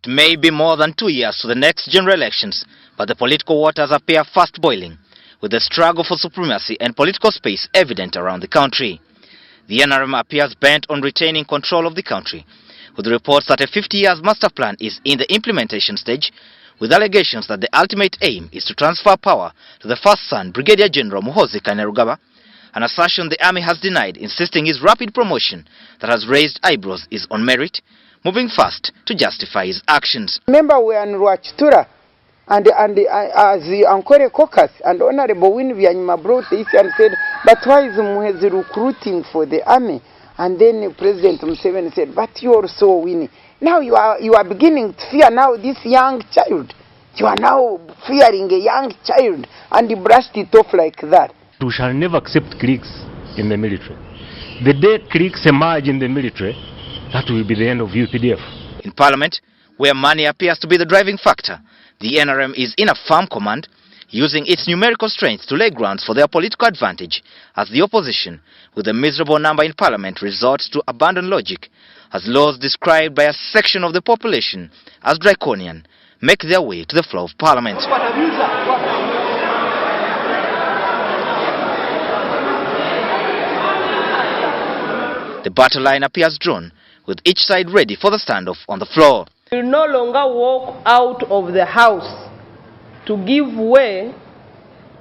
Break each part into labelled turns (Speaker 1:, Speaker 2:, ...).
Speaker 1: It may be more than 2 years to the next general elections, but the political waters appear fast boiling, with the struggle for supremacy and political space evident around the country. The NRM appears bent on retaining control of the country, with reports that a 50-year master plan is in the implementation stage, with allegations that the ultimate aim is to transfer power to the first son, Brigadier General Muhoozi Kainerugaba, an assertion the army has denied, insisting his rapid promotion that has raised eyebrows is on merit, moving fast to justify his actions.
Speaker 2: Remember we are in Rwachitura, and as the Ankore caucus and Honorable Winvyanyima brought this and said, but why is Muhoozi recruiting for the army? And then President Museveni said, but you also winning. Now you are beginning to fear now this young child. You are now fearing a young child, and you brushed it off like that.
Speaker 3: We shall never accept cliques in the military. The day cliques emerge in the military, that will be the end of UPDF.
Speaker 1: In Parliament, where money appears to be the driving factor, the NRM is in a firm command, using its numerical strength to lay grounds for their political advantage, as the opposition, with a miserable number in Parliament, resorts to abandon logic, as laws described by a section of the population as draconian make their way to the floor of Parliament. The battle line appears drawn, with each side ready for the standoff on the floor.
Speaker 4: We will no longer walk out of the house to give way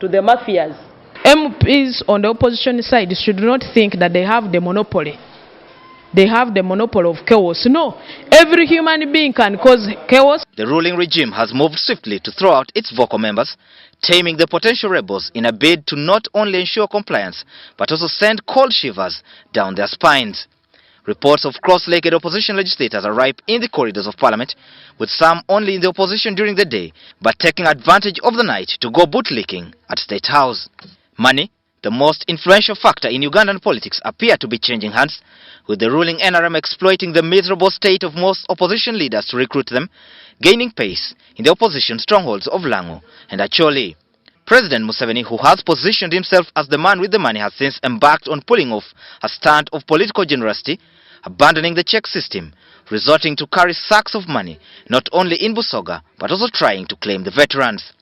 Speaker 4: to the mafias.
Speaker 5: MPs on the opposition side should not think that they have the monopoly. They have the monopoly of chaos. No, every human being can cause chaos.
Speaker 1: The ruling regime has moved swiftly to throw out its vocal members, taming the potential rebels in a bid to not only ensure compliance, but also send cold shivers down their spines. Reports of cross-legged opposition legislators are ripe in the corridors of Parliament, with some only in the opposition during the day, but taking advantage of the night to go bootlicking at State House. Money, the most influential factor in Ugandan politics, appear to be changing hands, with the ruling NRM exploiting the miserable state of most opposition leaders to recruit them, gaining pace in the opposition strongholds of Lango and Acholi. President Museveni, who has positioned himself as the man with the money, has since embarked on pulling off a stunt of political generosity, abandoning the check system, resorting to carry sacks of money, not only in Busoga, but also trying to claim the veterans.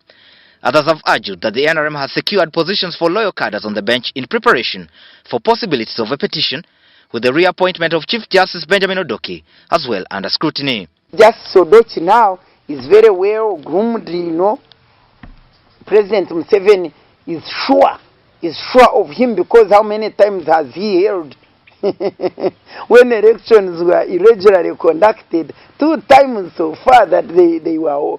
Speaker 1: Others have argued that the NRM has secured positions for loyal cadres on the bench in preparation for possibilities of a petition, with the reappointment of Chief Justice Benjamin Odoki as well under scrutiny.
Speaker 2: Justice Odoki now is very well groomed, you know. President Museveni is sure of him, because how many times has he held when elections were irregularly conducted? 2 times so far that they were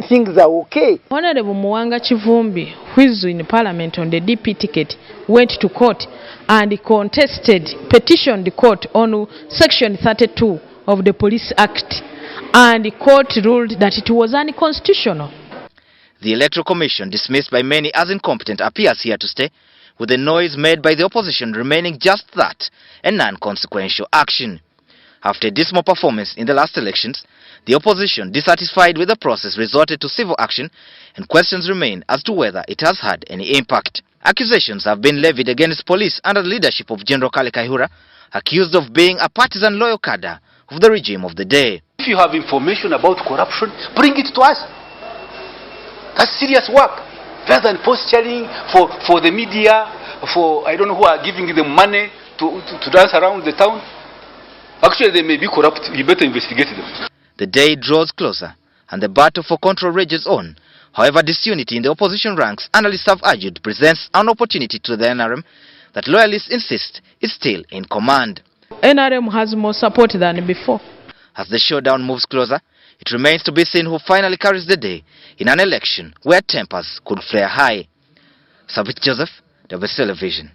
Speaker 2: things are okay.
Speaker 5: Honorable Muwanga Chivumbi, who is in Parliament on the DP ticket, went to court and petitioned the court on Section 32 of the Police Act, and the court ruled that it was unconstitutional.
Speaker 1: The Electoral Commission, dismissed by many as incompetent, appears here to stay, with the noise made by the opposition remaining just that, a non-consequential action. After a dismal performance in the last elections, the opposition, dissatisfied with the process, resorted to civil action, and questions remain as to whether it has had any impact. Accusations have been levied against police under the leadership of General Kale Kaihura, accused of being a partisan loyal cadre of the regime of the day.
Speaker 6: If you have information about corruption, bring it to us. That's serious work. Rather than posturing for the media, for I don't know who are giving them money to dance around the town. Actually, they may be corrupt. You better investigate them.
Speaker 1: The day draws closer, and the battle for control rages on. However, disunity in the opposition ranks, analysts have argued, presents an opportunity to the NRM that loyalists insist is still in command.
Speaker 5: NRM has more support than before.
Speaker 1: As the showdown moves closer, it remains to be seen who finally carries the day in an election where tempers could flare high. Savit Joseph, WS Television.